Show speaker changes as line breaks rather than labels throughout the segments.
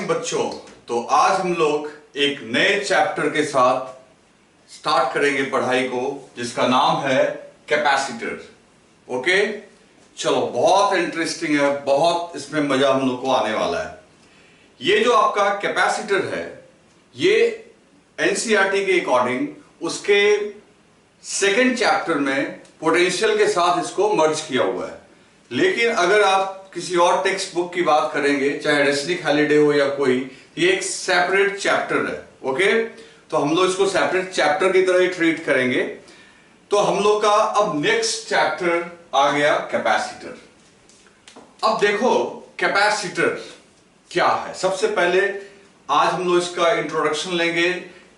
Morning बच्चों। तो आज हम लोग एक नए चैप्टर के साथ स्टार्ट करेंगे पढ़ाई को, जिसका नाम है कैपेसिटर। ओके, चलो, बहुत इंटरेस्टिंग है, बहुत इसमें मजा हम लोग को आने वाला है। ये जो आपका कैपेसिटर है, ये एनसीईआरटी के अकॉर्डिंग उसके सेकेंड चैप्टर में पोटेंशियल के साथ इसको मर्ज किया हुआ है। लेकिन अगर आप किसी और टेक्स्ट बुक की बात करेंगे, चाहे रेस्निक हॉलिडे हो या कोई, ये एक सेपरेट चैप्टर है। ओके, तो हम लोग इसको सेपरेट चैप्टर की तरह ही ट्रीट करेंगे। तो हम लोग का अब नेक्स्ट चैप्टर आ गया कैपेसिटर। अब देखो कैपेसिटर क्या है। सबसे पहले आज हम लोग इसका इंट्रोडक्शन लेंगे,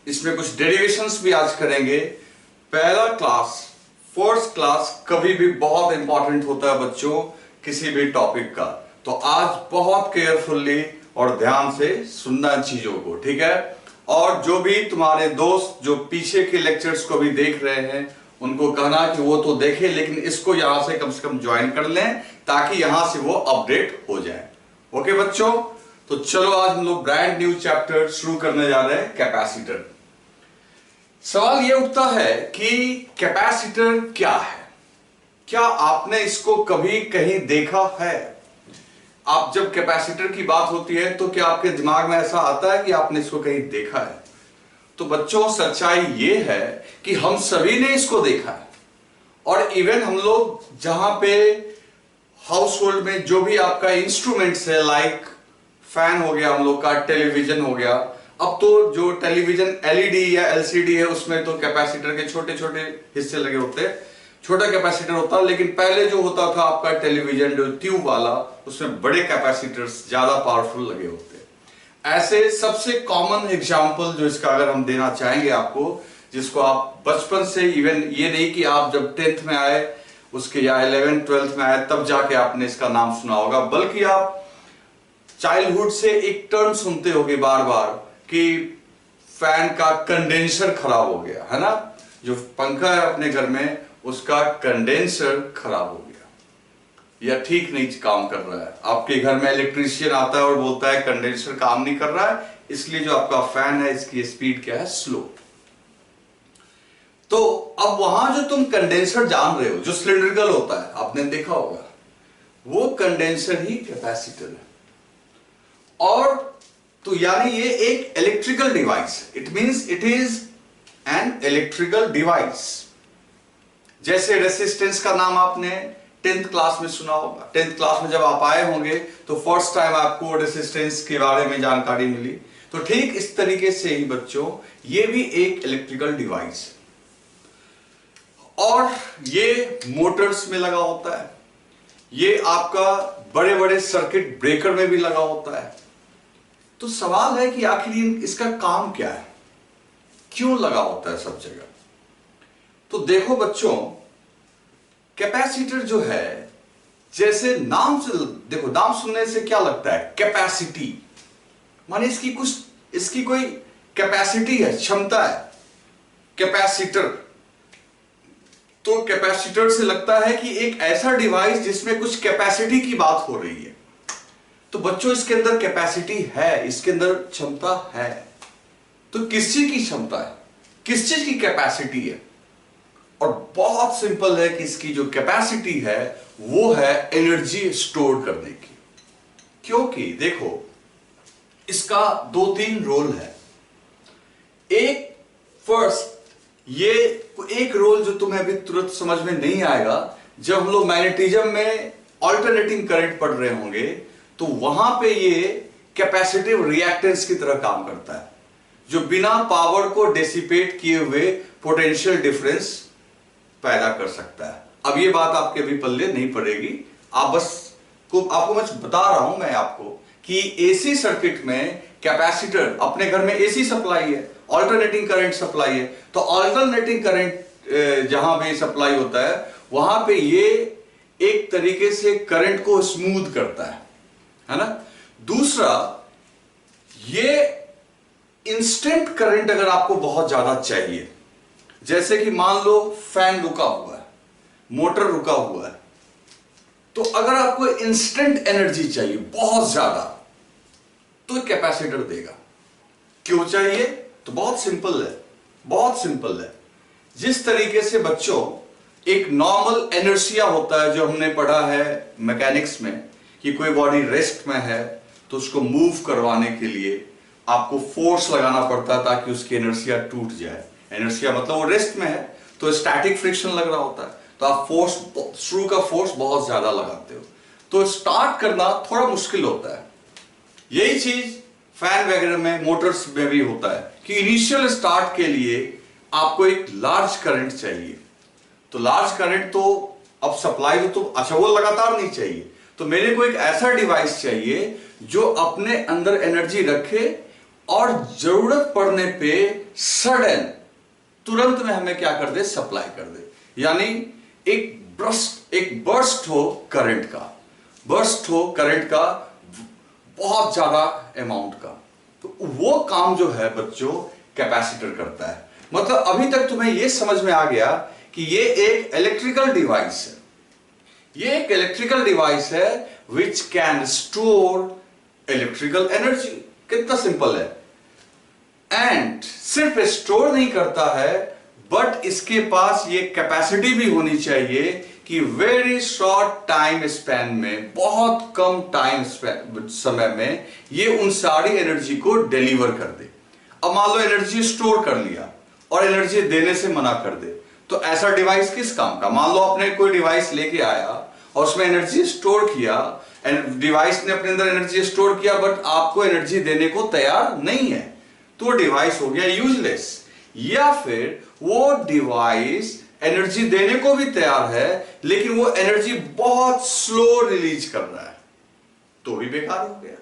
इसमें कुछ डेरिवेशंस भी आज करेंगे। पहला क्लास, फर्स्ट क्लास कभी भी बहुत इंपॉर्टेंट होता है बच्चों किसी भी टॉपिक का। तो आज बहुत केयरफुली और ध्यान से सुनना चीजों को, ठीक है। और जो भी तुम्हारे दोस्त जो पीछे के लेक्चर्स को भी देख रहे हैं, उनको कहना कि वो तो देखे, लेकिन इसको यहां से कम ज्वाइन कर लें ताकि यहां से वो अपडेट हो जाए। ओके बच्चों, तो चलो आज हम लोग ब्रांड न्यू चैप्टर शुरू करने जा रहे हैं, कैपेसिटर। सवाल ये उठता है कि कैपेसिटर क्या है? क्या आपने इसको कभी कहीं देखा है? आप जब कैपेसिटर की बात होती है तो क्या आपके दिमाग में ऐसा आता है कि आपने इसको कहीं देखा है? तो बच्चों सच्चाई ये है कि हम सभी ने इसको देखा है। और इवन हम लोग जहां पे हाउस होल्ड में जो भी आपका इंस्ट्रूमेंट्स है, लाइक फैन हो गया, हम लोग का टेलीविजन हो गया। अब तो जो टेलीविजन एलईडी या एलसीडी है, उसमें तो कैपेसिटर के छोटे छोटे हिस्से लगे होते हैं, छोटा कैपेसिटर होता है। लेकिन पहले जो होता था आपका टेलीविजन जो ट्यूब वाला, उसमें बड़े कैपेसिटर्स ज्यादा पावरफुल लगे होते हैं। ऐसे सबसे कॉमन एग्जांपल जो इसका अगर हम देना चाहेंगे आपको, जिसको आप बचपन से, इवन ये नहीं कि आप जब 10th में आए उसके या 11th 12th में आए तब जाके आपने इसका नाम सुना होगा, बल्कि आप चाइल्डहुड से एक टर्म सुनते होगे बार बार कि फैन का कंडेंसर खराब हो गया है ना। जो पंखा है अपने घर में, उसका कंडेंसर खराब हो गया या ठीक नहीं काम कर रहा है। आपके घर में इलेक्ट्रीशियन आता है और बोलता है कंडेंसर काम नहीं कर रहा है, इसलिए जो आपका फैन है इसकी स्पीड क्या है, स्लो। तो अब वहां जो तुम कंडेंसर जान रहे हो, जो सिलिंड्रिकल होता है, आपने देखा होगा, वो कंडेंसर ही कैपेसिटर है। और तो यानी ये एक इलेक्ट्रिकल डिवाइस है। It means it is an electrical device. जैसे रेसिस्टेंस का नाम आपने 10th क्लास में सुना होगा। 10th क्लास में जब आप आए होंगे तो फर्स्ट टाइम आपको रेसिस्टेंस के बारे में जानकारी मिली। तो ठीक इस तरीके से ही बच्चों ये भी एक इलेक्ट्रिकल डिवाइस है। और ये मोटर्स में लगा होता है, ये आपका बड़े बड़े सर्किट ब्रेकर में भी लगा होता है। तो सवाल है कि आखिर इसका काम क्या है, क्यों लगा होता है सब जगह? तो देखो बच्चों, कैपेसिटर जो है, जैसे नाम से देखो, नाम सुनने से क्या लगता है, कैपेसिटी माने इसकी कोई कैपेसिटी है, क्षमता है, कैपेसिटर। तो कैपेसिटर से लगता है कि एक ऐसा डिवाइस जिसमें कुछ कैपेसिटी की बात हो रही है। तो बच्चों इसके अंदर कैपेसिटी है, इसके अंदर क्षमता है। तो किस चीज की क्षमता है, किस चीज की कैपेसिटी है? और बहुत सिंपल है कि इसकी जो कैपेसिटी है वो है एनर्जी स्टोर करने की। क्योंकि देखो इसका 2-3 रोल है। एक फर्स्ट, ये एक रोल जो तुम्हें अभी तुरंत समझ में नहीं आएगा, जब हम लोग मैग्नेटिज्म में ऑल्टरनेटिंग करंट पढ़ रहे होंगे तो वहां पे ये कैपेसिटिव रिएक्टेंस की तरह काम करता है, जो बिना पावर को डेसिपेट किए हुए पोटेंशियल डिफरेंस पैदा कर सकता है। अब ये बात आपके भी पल्ले नहीं पड़ेगी, आपको मैं बता रहा हूं मैं आपको कि एसी सर्किट में कैपेसिटर, अपने घर में एसी सप्लाई है, ऑल्टरनेटिंग करंट सप्लाई है। तो ऑल्टरनेटिंग करंट जहां भी सप्लाई होता है वहां पे ये एक तरीके से करंट को स्मूथ करता है ना। दूसरा, ये इंस्टेंट करंट अगर आपको बहुत ज्यादा चाहिए, जैसे कि मान लो फैन रुका हुआ है, मोटर रुका हुआ है, तो अगर आपको इंस्टेंट एनर्जी चाहिए बहुत ज्यादा, तो कैपेसिटर देगा। क्यों चाहिए? तो बहुत सिंपल है, बहुत सिंपल है। जिस तरीके से बच्चों एक नॉर्मल इनर्शिया होता है, जो हमने पढ़ा है मैकेनिक्स में, कि कोई बॉडी रेस्ट में है तो उसको मूव करवाने के लिए आपको फोर्स लगाना पड़ता है ताकि उसकी इनर्शिया टूट जाए। इनर्शिया मतलब वो रेस्ट में है तो स्टैटिक फ्रिक्शन लग रहा होता है, तो आप फोर्स, शुरू का फोर्स बहुत ज्यादा लगाते हो, तो स्टार्ट करना थोड़ा मुश्किल होता है। यही चीज फैन वगैरह में, मोटर्स में भी होता है कि इनिशियल स्टार्ट के लिए आपको एक लार्ज करंट चाहिए। तो लार्ज करंट तो अब सप्लाई तो अच्छा वो लगातार नहीं चाहिए, तो मेरे को एक ऐसा डिवाइस चाहिए जो अपने अंदर एनर्जी रखे और जरूरत पड़ने पे सडन, तुरंत में हमें क्या कर दे, सप्लाई कर दे। यानी एक बर्स्ट हो करंट का, बर्स्ट हो करंट का बहुत ज्यादा अमाउंट का। तो वो काम जो है बच्चों कैपेसिटर करता है। मतलब अभी तक तुम्हें यह समझ में आ गया कि ये एक इलेक्ट्रिकल डिवाइस है, ये एक इलेक्ट्रिकल डिवाइस है which can store electrical energy. कितना सिंपल है। एंड सिर्फ स्टोर नहीं करता है, बट इसके पास ये कैपेसिटी भी होनी चाहिए कि वेरी शॉर्ट टाइम स्पैन में, बहुत कम टाइम समय में ये उन सारी एनर्जी को डिलीवर कर दे। अब मान लो एनर्जी स्टोर कर लिया और एनर्जी देने से मना कर दे, तो ऐसा डिवाइस किस काम का? मान लो आपने कोई डिवाइस लेके आया और उसमें एनर्जी स्टोर किया, डिवाइस ने अपने अंदर एनर्जी स्टोर किया बट आपको एनर्जी देने को तैयार नहीं है, तो डिवाइस हो गया यूजलेस। या फिर वो डिवाइस एनर्जी देने को भी तैयार है लेकिन वो एनर्जी बहुत स्लो रिलीज कर रहा है, तो भी बेकार हो गया।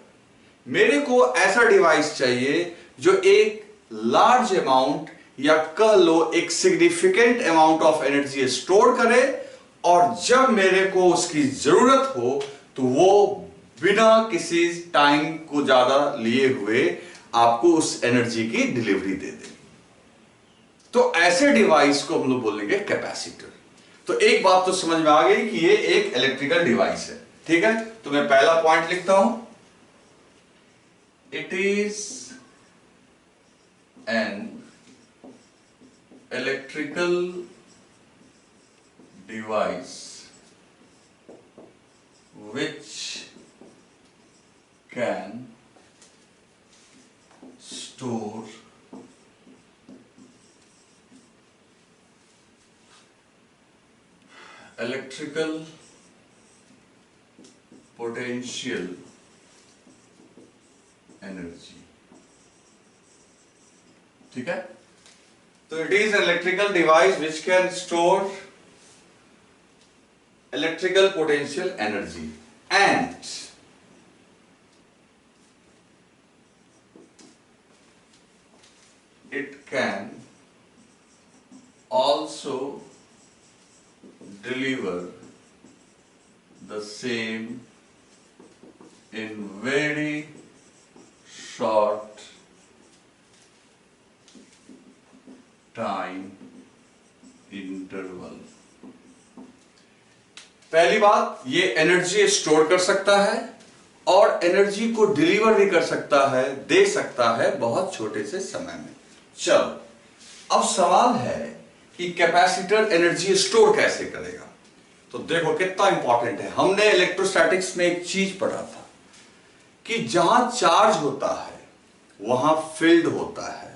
मेरे को ऐसा डिवाइस चाहिए जो एक लार्ज अमाउंट या कह लो एक significant amount of energy store करे, और जब मेरे को उसकी जरूरत हो तो वो बिना किसी टाइम को ज्यादा लिए हुए आपको उस एनर्जी की डिलीवरी दे दे। तो ऐसे डिवाइस को हम लोग बोलेंगे कैपेसिटर। तो एक बात तो समझ में आ गई कि ये एक इलेक्ट्रिकल डिवाइस है, ठीक है। तो मैं पहला पॉइंट लिखता हूं, it is an electrical device which can store electrical potential energy। ठीक है, तो it is an electrical device which can store electrical potential energy and it can also deliver the same in very short time interval। पहली बात, ये energy store कर सकता है और एनर्जी को डिलीवर भी कर सकता है, दे सकता है बहुत छोटे से समय में। चलो अब सवाल है कि कैपेसिटर एनर्जी स्टोर कैसे करेगा। तो देखो कितना इंपॉर्टेंट है। हमने इलेक्ट्रोस्टैटिक्स में एक चीज पढ़ा था कि जहां चार्ज होता है वहां फील्ड होता है,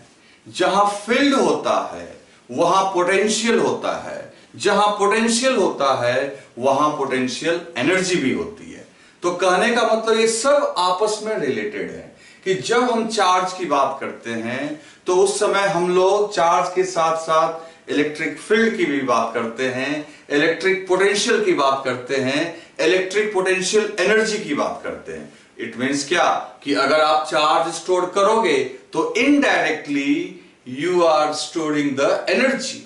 जहां फील्ड होता है वहां पोटेंशियल होता है, जहां पोटेंशियल होता है वहां पोटेंशियल एनर्जी भी होती है। तो कहने का मतलब ये सब आपस में रिलेटेड है कि जब हम चार्ज की बात करते हैं तो उस समय हम लोग चार्ज के साथ साथ इलेक्ट्रिक फील्ड की भी बात करते हैं, इलेक्ट्रिक पोटेंशियल की बात करते हैं, इलेक्ट्रिक पोटेंशियल एनर्जी की बात करते हैं। इट मीन्स क्या कि अगर आप चार्ज स्टोर करोगे तो indirectly you are storing the energy.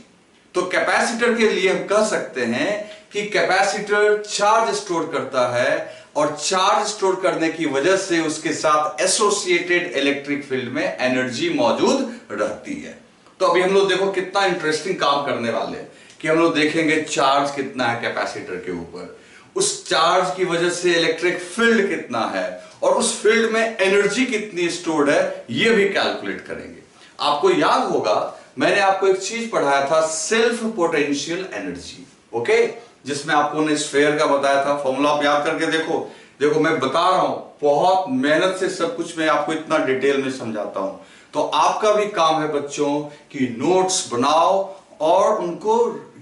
तो कैपेसिटर के लिए हम कह सकते हैं कि कैपेसिटर चार्ज स्टोर करता है और चार्ज स्टोर करने की वजह से उसके साथ एसोसिएटेड इलेक्ट्रिक फील्ड में एनर्जी मौजूद रहती है। तो अभी हम लोग देखो कितना इंटरेस्टिंग काम करने वाले हैं कि हम लोग देखेंगे चार्ज कितना है कैपेसिटर के ऊपर, उस चार्ज की वजह से इलेक्ट्रिक फील्ड कितना है, और उस फील्ड में एनर्जी कितनी स्टोर्ड है यह भी कैलकुलेट करेंगे। आपको याद होगा मैंने आपको एक चीज पढ़ाया था, सेल्फ पोटेंशियल एनर्जी, ओके, जिसमें आपको ने स्फीयर का बताया था फॉर्मूला। आप याद करके देखो। देखो मैं बता रहा हूं, बहुत मेहनत से सब कुछ मैं आपको इतना डिटेल में समझाता हूं। तो आपका भी काम है बच्चों कि नोट्स बनाओ और उनको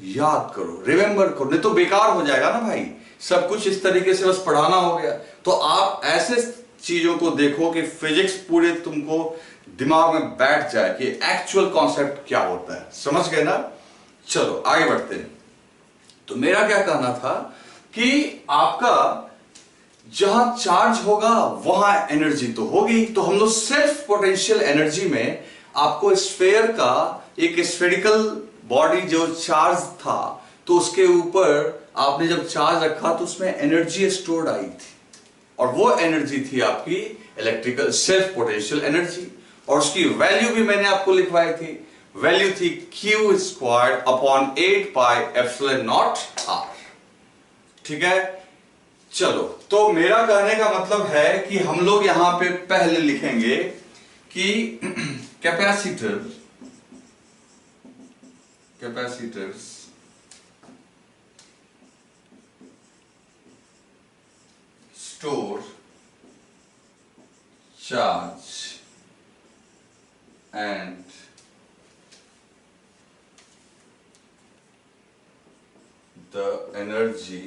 याद करो, रिमेंबर करो, नहीं तो बेकार हो जाएगा ना भाई। सब कुछ इस तरीके से बस पढ़ाना हो गया। तो आप ऐसे चीजों को देखो कि फिजिक्स पूरे तुमको दिमाग में बैठ जाए कि एक्चुअल कॉन्सेप्ट क्या होता है। समझ गए ना? चलो आगे बढ़ते हैं। तो मेरा क्या कहना था कि आपका जहां चार्ज होगा वहां एनर्जी तो होगी। तो हम लोग सेल्फ पोटेंशियल एनर्जी में आपको स्फीयर का एक स्फेरिकल बॉडी जो चार्ज था, तो उसके ऊपर आपने जब चार्ज रखा तो उसमें एनर्जी स्टोर्ड आई थी, और वो एनर्जी थी आपकी इलेक्ट्रिकल सेल्फ पोटेंशियल एनर्जी। और उसकी वैल्यू भी मैंने आपको लिखवाई थी। वैल्यू थी Q squared upon 8 pi epsilon not R। ठीक है, चलो। तो मेरा कहने का मतलब है कि हम लोग यहां पे पहले लिखेंगे कि capacitors store charge and the energy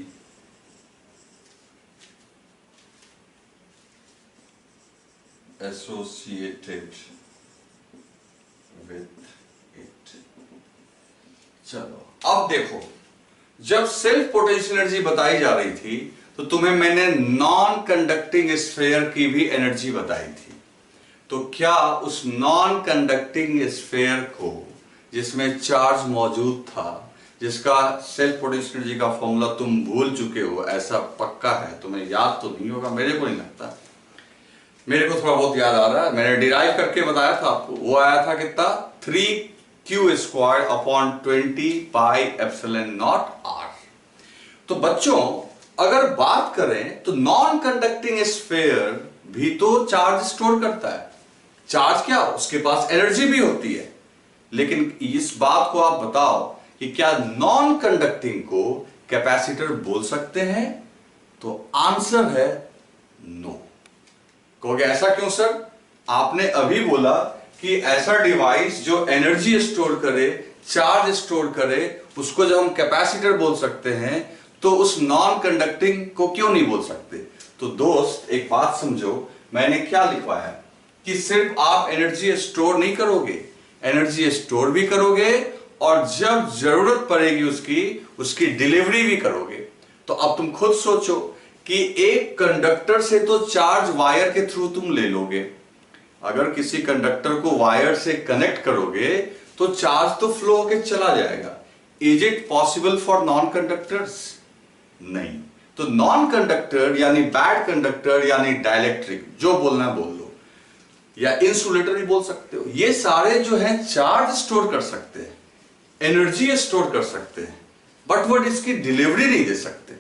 associated with it। चलो अब देखो, जब सेल्फ पोटेंशियल एनर्जी बताई जा रही थी तो तुम्हें मैंने नॉन कंडक्टिंग स्फीयर की भी एनर्जी बताई थी। तो क्या उस नॉन कंडक्टिंग स्फीयर को जिसमें चार्ज मौजूद था, जिसका सेल्फ पोटेंशियल एनर्जी का फॉर्मूला तुम भूल चुके हो, ऐसा पक्का है, तुम्हें याद तो नहीं होगा, मेरे को नहीं लगता। मेरे को थोड़ा बहुत याद आ रहा है, मैंने डिराइव करके बताया था आपको। वो आया था कितना, 3Q square upon 20 pi epsilon not R। तो बच्चों अगर बात करें तो नॉन कंडक्टिंग स्फीयर भी तो चार्ज स्टोर करता है। चार्ज क्या, उसके पास एनर्जी भी होती है। लेकिन इस बात को आप बताओ कि क्या नॉन कंडक्टिंग को कैपेसिटर बोल सकते हैं? तो आंसर है नो। कहोगे ऐसा क्यों सर? आपने अभी बोला कि ऐसा डिवाइस जो एनर्जी स्टोर करे, चार्ज स्टोर करे, उसको जब हम कैपेसिटर बोल सकते हैं, तो उस नॉन कंडक्टिंग को क्यों नहीं बोल सकते? तो दोस्त एक बात समझो, मैंने क्या लिखवाया कि सिर्फ आप एनर्जी स्टोर नहीं करोगे, एनर्जी स्टोर भी करोगे और जब जरूरत पड़ेगी उसकी डिलीवरी भी करोगे। तो अब तुम खुद सोचो कि एक कंडक्टर से तो चार्ज वायर के थ्रू तुम ले लोगे। अगर किसी कंडक्टर को वायर से कनेक्ट करोगे तो चार्ज तो फ्लो होके चला जाएगा। Is it possible for non conductors? नहीं। तो नॉन कंडक्टर यानी बैड कंडक्टर यानी डाइलेक्ट्रिक, जो बोलना बोल लो, या इंसुलेटर भी बोल सकते हो, ये सारे जो हैं चार्ज स्टोर कर सकते हैं, एनर्जी स्टोर कर सकते हैं, बट वो इसकी डिलीवरी नहीं दे सकते।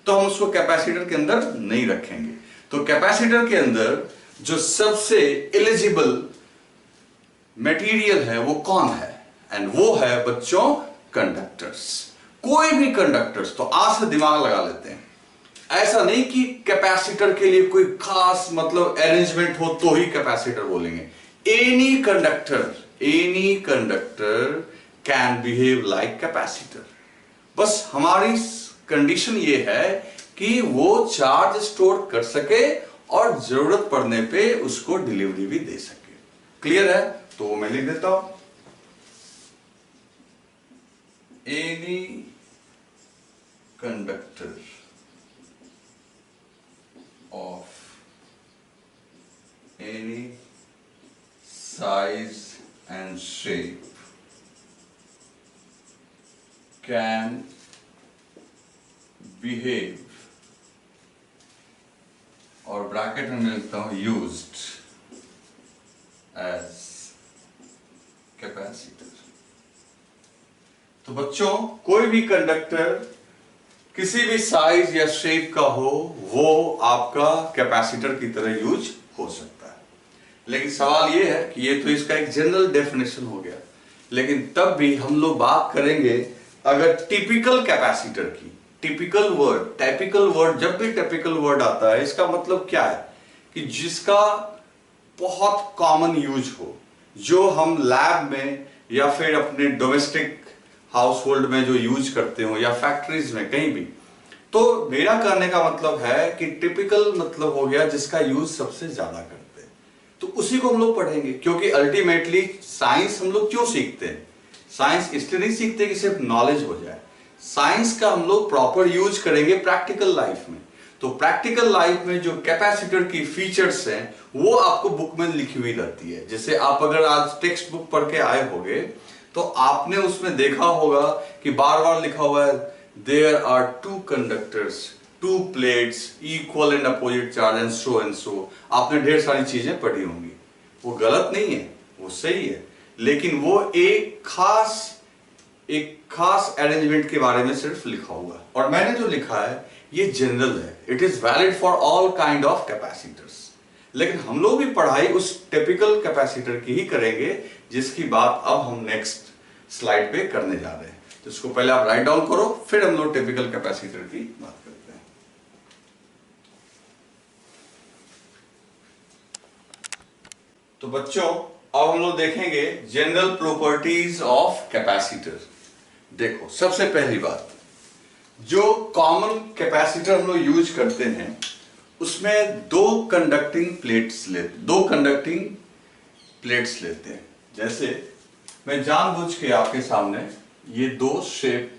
तो हम उसको कैपेसिटर के अंदर नहीं रखेंगे। तो कैपेसिटर के अंदर जो सबसे एलिजिबल मटेरियल है वो कौन है? एंड वो है बच्चों कंडक्टर्स। कोई भी कंडक्टर्स। तो आज से दिमाग लगा लेते हैं। ऐसा नहीं कि कैपेसिटर के लिए कोई खास मतलब अरेंजमेंट हो तो ही कैपेसिटर बोलेंगे। Any conductor can behave like capacitor. बस हमारी कंडीशन ये है कि वो चार्ज स्टोर कर सके और जरूरत पड़ने पे उसको डिलीवरी भी दे सके। क्लियर है? तो वो मैं लिख देता हूं, any conductor of any size and shape can behave, और ब्रैकेट में लिखता हूं यूज्ड एज कैपेसिटर। तो बच्चों कोई भी कंडक्टर किसी भी साइज या शेप का हो वो आपका कैपेसिटर की तरह यूज हो सकता है। लेकिन सवाल ये है कि ये तो इसका एक जनरल डेफिनेशन हो गया, लेकिन तब भी हम लोग बात करेंगे अगर टिपिकल कैपेसिटर की। टिपिकल वर्ड जब भी टिपिकल वर्ड आता है इसका मतलब क्या है कि जिसका बहुत कॉमन यूज हो, जो हम लैब में या फिर अपने डोमेस्टिक हाउस होल्ड में जो यूज करते हो या फैक्ट्रीज में कहीं भी। तो मेरा कहने का मतलब है कि टिपिकल मतलब हो गया जिसका यूज सबसे ज्यादा करते हैं, तो उसी को हम लोग पढ़ेंगे। क्योंकि अल्टीमेटली साइंस हम लोग क्यों सीखते हैं? साइंस इसलिए नहीं सीखते कि सिर्फ नॉलेज हो जाए, साइंस का हम लोग प्रॉपर यूज करेंगे प्रैक्टिकल लाइफ में। तो प्रैक्टिकल लाइफ में जो कैपेसिटर की फीचर्स हैं वो आपको बुक में लिखी हुई रहती है। जैसे आप अगर आज टेक्स्ट बुक पढ़ के आए होंगे तो आपने उसमें देखा होगा कि बार बार लिखा हुआ है there are two conductors, two plates, equal and opposite charge and so. आपने ढेर सारी चीजें पढ़ी होंगी। वो गलत नहीं है, वो सही है, लेकिन वो एक खास अरेंजमेंट के बारे में सिर्फ लिखा हुआ है। और मैंने जो लिखा है ये जनरल है, it is valid for all kind of capacitors. लेकिन हम लोग भी पढ़ाई उस टिपिकल कैपेसिटर की ही करेंगे जिसकी बात अब हम नेक्स्ट स्लाइड पे करने जा रहे हैं। तो इसको पहले आप राइट डाउन करो, फिर हम लोग टिपिकल कैपेसिटर की बात करते हैं। तो बच्चों अब हम लोग देखेंगे जनरल प्रॉपर्टीज ऑफ कैपेसिटर। देखो सबसे पहली बात, जो कॉमन कैपेसिटर हम लोग यूज करते हैं उसमें दो कंडक्टिंग प्लेट्स लेते हैं। जैसे मैं जानबूझ के आपके सामने ये दो शेप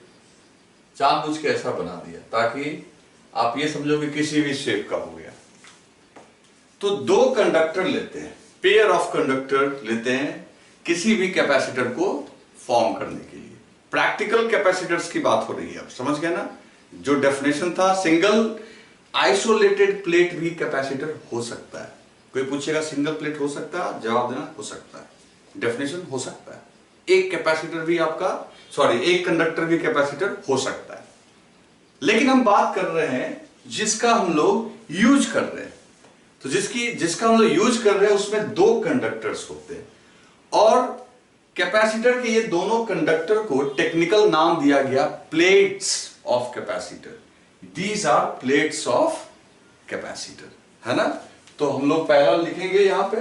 जानबूझ के ऐसा बना दिया ताकि आप ये समझो कि किसी भी शेप का हो गया। तो दो कंडक्टर लेते हैं, पेयर ऑफ कंडक्टर लेते हैं किसी भी कैपेसिटर को फॉर्म करने के लिए। प्रैक्टिकल कैपेसिटर्स की बात हो रही है, आप समझ गए ना? जो डेफिनेशन था, सिंगल आइसोलेटेड प्लेट भी कैपेसिटर हो सकता है। कोई पूछेगा सिंगल प्लेट हो सकता है, जवाब देना हो सकता है, डेफिनेशन हो सकता है। एक कैपेसिटर भी एक कंडक्टर भी कैपेसिटर हो सकता है। लेकिन हम बात कर रहे हैं जिसका हम लोग यूज कर रहे हैं। तो जिसका हम लोग यूज कर रहे हैं उसमें दो कंडक्टर्स होते हैं, और कैपेसिटर के ये दोनों कंडक्टर को टेक्निकल नाम दिया गया plates of capacitor. These are plates of capacitor, है ना? तो हम लोग पहला लिखेंगे यहां पे,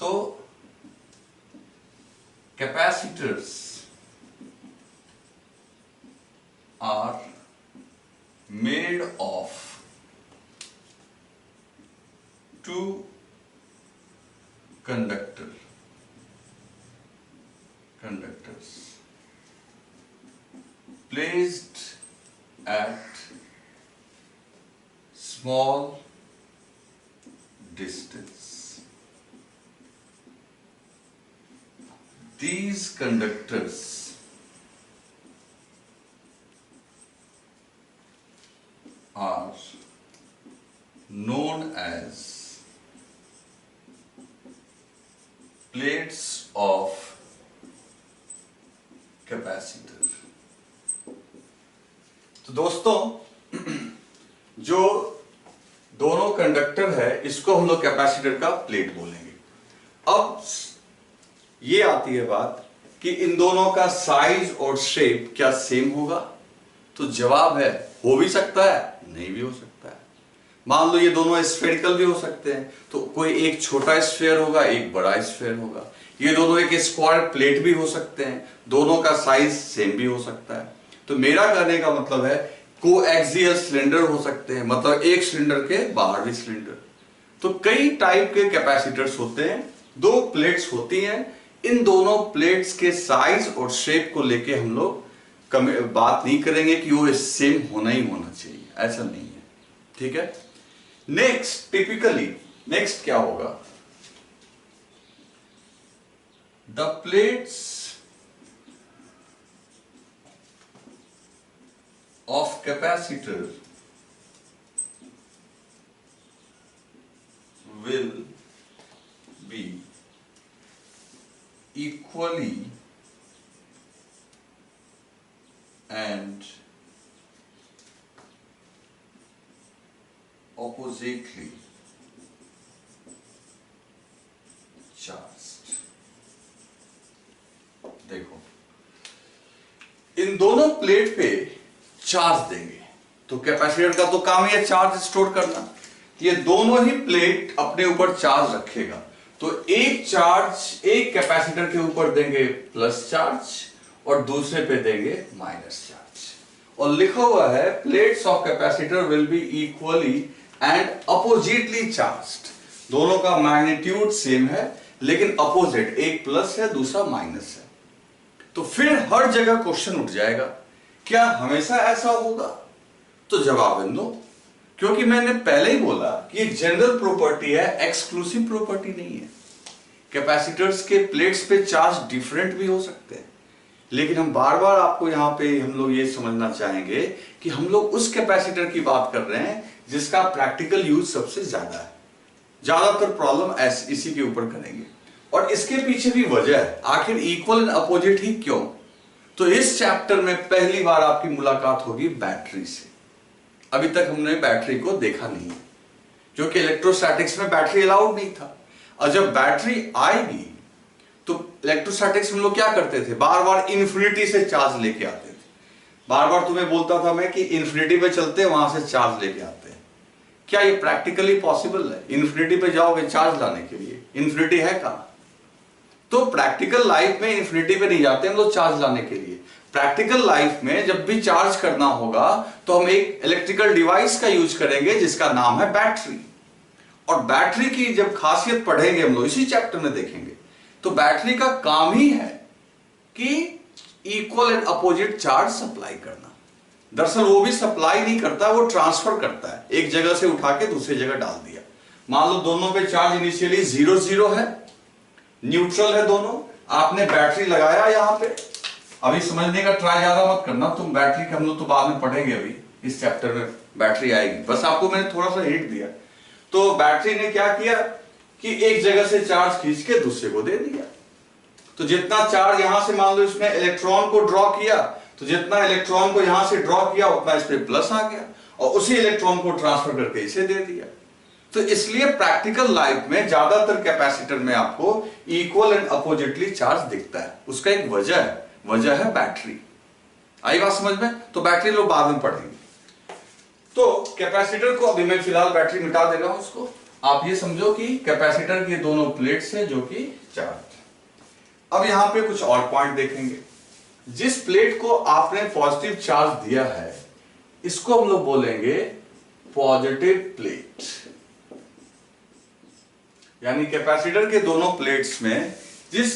तो capacitors are made of two conductors placed at small distance. These conductors are known as plates of capacitor. तो दोस्तों जो दोनों कंडक्टर है इसको हम लोग कैपेसिटर का प्लेट बोलेंगे। अब ये आती है बात कि इन दोनों का साइज और शेप क्या सेम होगा? तो जवाब है हो भी सकता है, नहीं भी हो सकता है। मान लो ये दोनों स्फेरिकल भी हो सकते हैं, तो कोई एक छोटा स्फेयर होगा, एक बड़ा स्फेयर होगा। ये दोनों एक स्क्वायर प्लेट भी हो सकते हैं, दोनों का साइज सेम भी हो सकता है। तो मेरा कहने का मतलब है कोएक्सियल सिलेंडर हो सकते हैं, मतलब एक सिलेंडर के बाहर भी सिलेंडर। तो कई टाइप के कैपेसिटर्स होते हैं, दो प्लेट्स होती हैं। इन दोनों प्लेट्स के साइज और शेप को लेके हम लोग बात नहीं करेंगे कि वो सेम होना ही होना चाहिए, ऐसा नहीं है, ठीक है? नेक्स्ट क्या होगा? The plates of capacitor will be equally and oppositely charged। देखो इन दोनों प्लेट पे चार्ज देंगे, तो कैपेसिटर का तो काम ही है चार्ज स्टोर करना। ये दोनों ही प्लेट अपने ऊपर चार्ज रखेगा, तो एक चार्ज एक कैपेसिटर के ऊपर देंगे प्लस चार्ज और दूसरे पे देंगे माइनस चार्ज, और लिखा हुआ है plates of capacitor will be equally and oppositely charged. दोनों का मैग्नीट्यूड सेम है लेकिन अपोजिट, एक प्लस है दूसरा माइनस है। तो फिर हर जगह क्वेश्चन उठ जाएगा, क्या हमेशा ऐसा होगा? तो जवाब है नो, क्योंकि मैंने पहले ही बोला कि ये जनरल प्रॉपर्टी है, एक्सक्लूसिव प्रॉपर्टी नहीं है। कैपेसिटर्स के प्लेट्स पे चार्ज डिफरेंट भी हो सकते हैं, लेकिन हम बार बार आपको यहां पे हम लोग ये समझना चाहेंगे कि हम लोग उस कैपेसिटर की बात कर रहे हैं जिसका प्रैक्टिकल यूज सबसे ज्यादा है। ज्यादातर प्रॉब्लम इसी के ऊपर करेंगे, और इसके पीछे भी वजह है, आखिर इक्वल एंड अपोजिट ही क्यों? तो इस चैप्टर में पहली बार आपकी मुलाकात होगी बैटरी से। अभी तक हमने बैटरी को देखा नहीं है, क्योंकि इलेक्ट्रोस्टैटिक्स में बैटरी अलाउड नहीं था। और जब बैटरी आएगी तो इलेक्ट्रोस्टैटिक्स में लोग क्या करते थे, बार बार इन्फिनिटी से चार्ज लेके आते थे। बार बार तुम्हें बोलता था मैं कि इन्फिनिटी पे चलते हैं, वहां से चार्ज लेके आते हैं। क्या ये प्रैक्टिकली पॉसिबल है? इन्फिनिटी पे जाओगे चार्ज लाने के लिए, इन्फिनिटी है कहां? तो प्रैक्टिकल लाइफ में इन्फिनिटी पे नहीं जाते हम लोग चार्ज लाने के लिए। प्रैक्टिकल लाइफ में जब भी चार्ज करना होगा तो हम एक इलेक्ट्रिकल डिवाइस का यूज करेंगे जिसका नाम है बैटरी। और बैटरी की जब खासियत पढ़ेंगे हम लोग इसी चैप्टर में देखेंगे, तो बैटरी का काम ही है कि equal and opposite charge supply करना। दरअसल वो भी सप्लाई नहीं करता, वो ट्रांसफर करता है, एक जगह से उठा के दूसरी जगह डाल दिया। मान लो दोनों पे चार्ज इनिशियली 0 है, न्यूट्रल है दोनों, आपने बैटरी लगाया यहां पे। अभी समझने का ट्राई ज्यादा मत करना तुम, बैटरी का हम लोग तो बाद में पढ़ेंगे, अभी इस चैप्टर में बैटरी आएगी, बस आपको मैंने थोड़ा सा हिंट दिया। तो बैटरी ने क्या किया कि एक जगह से चार्ज खींच के दूसरे को दे दिया। तो जितना चार्ज यहां से मान लो इसने इलेक्ट्रॉन को ड्रॉ किया, तो जितना इलेक्ट्रॉन को यहां से ड्रॉ किया उतना इस पे प्लस आ गया, और उसी इलेक्ट्रॉन को ट्रांसफर करके इसे दे दिया। तो इसलिए प्रैक्टिकल लाइफ में ज्यादातर कैपेसिटर में आपको इक्वल एंड अपोजिटली चार्ज दिखता है। उसका एक वजह है बैटरी। आई बात समझ में? तो बैटरी लोग बाद में पढ़ेंगे। तो कैपेसिटर को अभी मैं फिलहाल बैटरी मिटा दे रहा हूं उसको। आप ये समझो कि कैपेसिटर की दोनों प्लेट्स है जो कि चार्ज। अब यहां पे कुछ और पॉइंट देखेंगे। जिस प्लेट को आपने पॉजिटिव चार्ज दिया है इसको हम लोग बोलेंगे पॉजिटिव प्लेट, यानी कैपेसिटर के दोनों प्लेट्स में जिस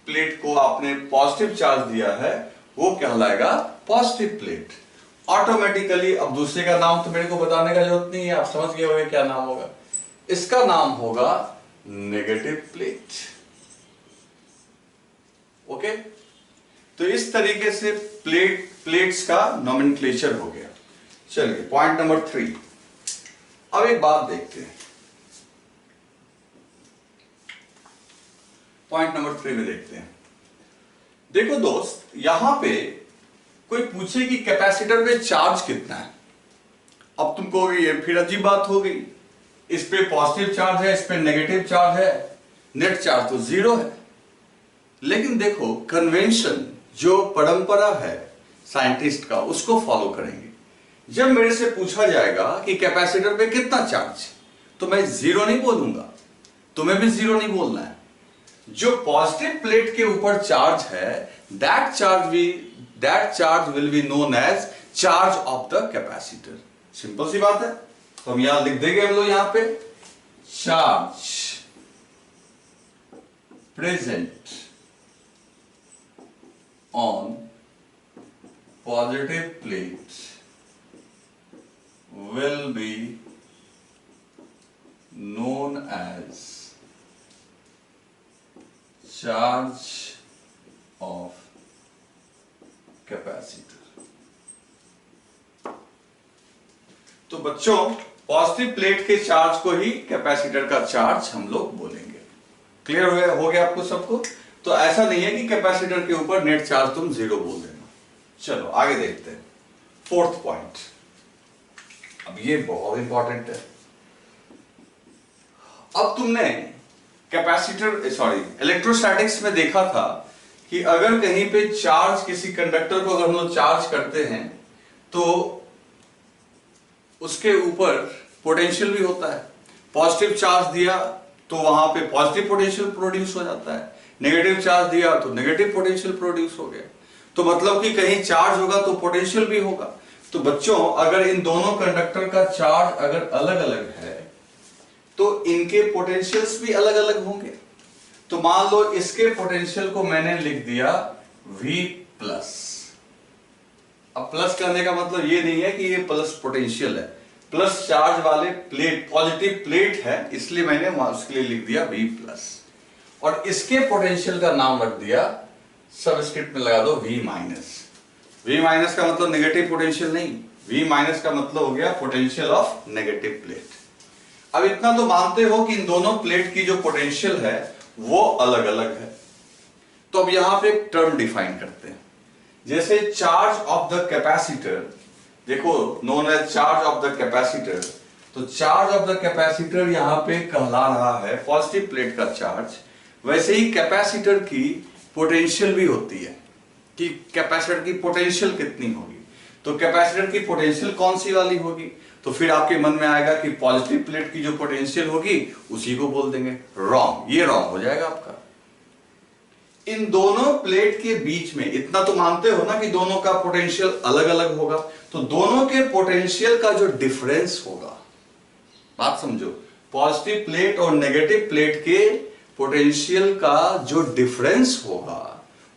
प्लेट को आपने पॉजिटिव चार्ज दिया है वो कहलाएगा पॉजिटिव प्लेट। ऑटोमेटिकली अब दूसरे का नाम तो मेरे को बताने का जरूरत नहीं है, आप समझ गए होंगे क्या नाम होगा। इसका नाम होगा नेगेटिव प्लेट। ओके, तो इस तरीके से प्लेट्स का नोमेनक्लेचर हो गया। चलिए पॉइंट नंबर 3। अब एक बात देखते हैं, पॉइंट नंबर 3 में देखते हैं। देखो दोस्त, यहां पे कोई पूछे कि कैपेसिटर पे चार्ज कितना है, अब तुम कहोगे ये फिर अजीब बात हो गई, इस पे पॉजिटिव चार्ज है, इस पे नेगेटिव चार्ज है, नेट चार्ज तो 0 है। लेकिन देखो कन्वेंशन, जो परंपरा है साइंटिस्ट का, उसको फॉलो करेंगे। जब मेरे से पूछा जाएगा कि कैपेसिटर पे कितना चार्ज, तो मैं 0 नहीं बोलूंगा, तुम्हें भी 0 नहीं बोलना है। जो पॉजिटिव प्लेट के ऊपर चार्ज है that charge will be known as charge of the capacitor. Simple सी बात है, तो हम यहां लिख देंगे हम लोग यहां पे charge present on positive plate will be known as charge of capacitor. तो बच्चों पॉजिटिव प्लेट के चार्ज को ही कैपेसिटर का चार्ज हम लोग बोलेंगे। क्लियर हो गया आपको सबको? तो ऐसा नहीं है कि कैपेसिटर के ऊपर नेट चार्ज तुम 0 बोल देना। चलो आगे देखते हैं 4th पॉइंट। अब ये बहुत इंपॉर्टेंट है। अब तुमने इलेक्ट्रोस्टैटिक्स में देखा था कि अगर कहीं पे चार्ज, किसी कंडक्टर को अगर हम लोग चार्ज करते हैं तो उसके ऊपर पोटेंशियल भी होता है। पॉजिटिव चार्ज दिया तो वहां पे पॉजिटिव पोटेंशियल प्रोड्यूस हो जाता है, नेगेटिव चार्ज दिया तो नेगेटिव पोटेंशियल प्रोड्यूस हो गया। तो मतलब कि कहीं चार्ज होगा तो पोटेंशियल भी होगा। तो बच्चों अगर इन दोनों कंडक्टर का चार्ज अगर अलग अलग है तो इनके पोटेंशियल्स भी अलग अलग होंगे। तो मान लो इसके पोटेंशियल को मैंने लिख दिया V प्लस। अब प्लस करने का मतलब ये नहीं है कि ये प्लस पोटेंशियल है, प्लस चार्ज वाले प्लेट, पॉजिटिव प्लेट है, इसलिए मैंने उसके लिए लिख दिया V प्लस। और इसके पोटेंशियल का नाम रख दिया, सबस्क्रिप्ट में लगा दो V माइनस। V माइनस का मतलब नेगेटिव पोटेंशियल नहीं, V माइनस का मतलब हो गया पोटेंशियल ऑफ नेगेटिव प्लेट। अब इतना तो मानते हो कि इन दोनों प्लेट की जो पोटेंशियल है वो अलग अलग है। तो अब यहां पे एक टर्म डिफाइन करते हैं, जैसे चार्ज ऑफ द कैपेसिटर, देखो known as charge of the capacitor. तो चार्ज ऑफ द कैपेसिटर यहां पे कहला रहा है पॉजिटिव प्लेट का चार्ज। वैसे ही कैपेसिटर की पोटेंशियल भी होती है कि कैपेसिटर की पोटेंशियल कितनी होगी। तो कैपेसिटर की पोटेंशियल कौन सी वाली होगी, तो फिर आपके मन में आएगा कि पॉजिटिव प्लेट की जो पोटेंशियल होगी उसी को बोल देंगे। रॉन्ग, ये रॉन्ग हो जाएगा आपका। इन दोनों प्लेट के बीच में इतना तो मानते हो ना कि दोनों का पोटेंशियल अलग अलग होगा। तो दोनों के पोटेंशियल का जो डिफरेंस होगा, बात समझो, पॉजिटिव प्लेट और नेगेटिव प्लेट के पोटेंशियल का जो डिफरेंस होगा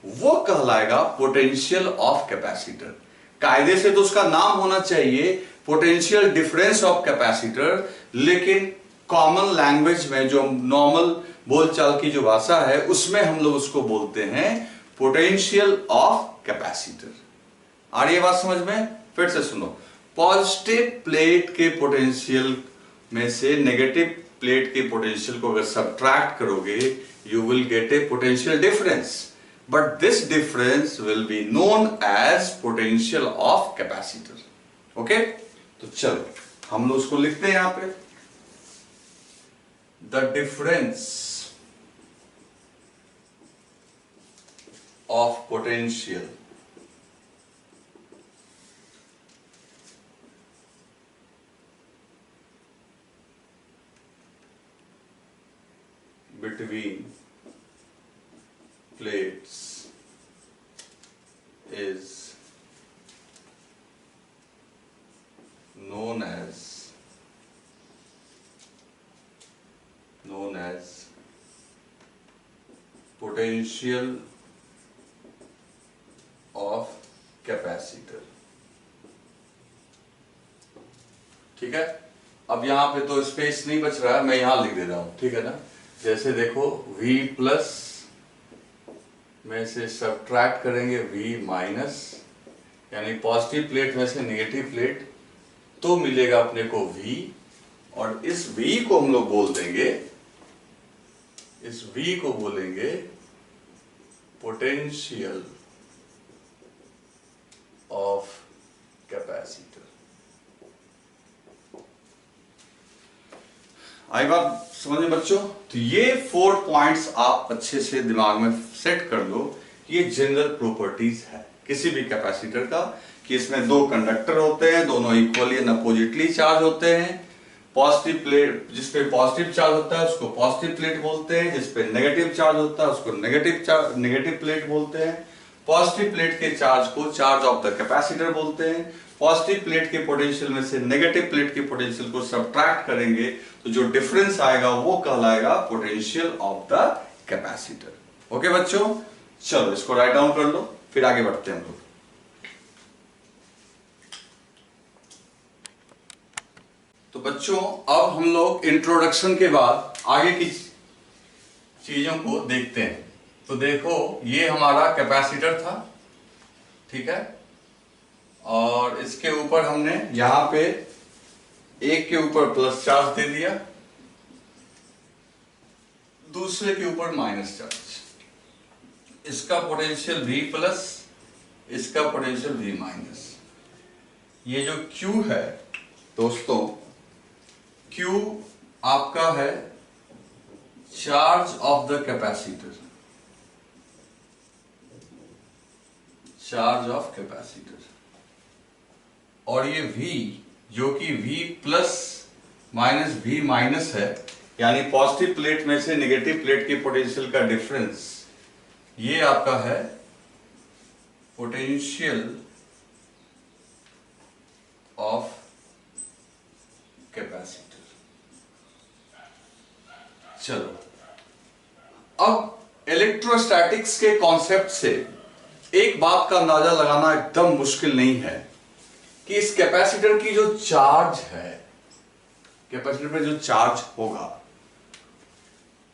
वो कहलाएगा पोटेंशियल ऑफ कैपेसिटर। कायदे से तो उसका नाम होना चाहिए पोटेंशियल डिफरेंस ऑफ कैपेसिटर, लेकिन कॉमन लैंग्वेज में, जो नॉर्मल बोलचाल की जो भाषा है, उसमें हम लोग उसको बोलते हैं पोटेंशियल ऑफ कैपेसिटर। आ रही है बात समझ में? फिर से सुनो, पॉजिटिव प्लेट के पोटेंशियल में से नेगेटिव प्लेट के पोटेंशियल को अगर सब्ट्रैक्ट करोगे, you will get a potential difference, but this difference will be known as potential of capacitor. Okay, तो चलो हम लोग उसको लिखते हैं यहां पे, the difference of potential between plates is known as potential of capacitor। ठीक है, अब यहां पे तो स्पेस नहीं बच रहा है, मैं यहां लिख दे रहा हूं, ठीक है ना। जैसे देखो V प्लस में से सब्ट्रैक्ट करेंगे V माइनस, यानी पॉजिटिव प्लेट में से नेगेटिव प्लेट, तो मिलेगा अपने को V। और इस V को हम लोग बोल देंगे, इस V को बोलेंगे पोटेंशियल ऑफ कैपेसिटर। आई बात समझ में बच्चों? तो ये 4 पॉइंट्स आप अच्छे से दिमाग में सेट कर लो। ये जनरल प्रॉपर्टीज है किसी भी कैपेसिटर का, कि इसमें 2 कंडक्टर होते हैं, दोनों इक्वली एंड अपोजिटली चार्ज होते हैं। पॉजिटिव प्लेट, जिसपे पॉजिटिव चार्ज होता है उसको पॉजिटिव प्लेट बोलते हैं, जिसपे नेगेटिव चार्ज होता है उसको नेगेटिव प्लेट बोलते हैं। पॉजिटिव प्लेट के चार्ज को चार्ज ऑफ द कैपेसिटर बोलते हैं। पॉजिटिव प्लेट के पोटेंशियल में से नेगेटिव प्लेट के पोटेंशियल को सब्ट्रैक्ट करेंगे तो जो डिफरेंस आएगा वो कहलाएगा potential of the capacitor. Okay बच्चों, चलो इसको राइट डाउन कर लो, फिर आगे बढ़ते हैं हम लोग। तो बच्चों अब हम लोग इंट्रोडक्शन के बाद आगे की चीजों को देखते हैं। तो देखो ये हमारा कैपेसिटर था, ठीक है, और इसके ऊपर हमने यहां पे एक के ऊपर प्लस चार्ज दे दिया, दूसरे के ऊपर माइनस चार्ज। इसका पोटेंशियल V प्लस, इसका पोटेंशियल V माइनस। ये जो Q है दोस्तों, Q आपका है charge of the capacitor, charge of capacitor, और ये V जो कि V plus minus V minus है, यानी पॉजिटिव प्लेट में से नेगेटिव प्लेट की पोटेंशियल का डिफरेंस, ये आपका है पोटेंशियल ऑफ कैपेसिटर। चलो, अब इलेक्ट्रोस्टैटिक्स के कॉन्सेप्ट से एक बात का अंदाजा लगाना एकदम मुश्किल नहीं है कि इस कैपेसिटर की जो चार्ज है, कैपेसिटर पे जो चार्ज होगा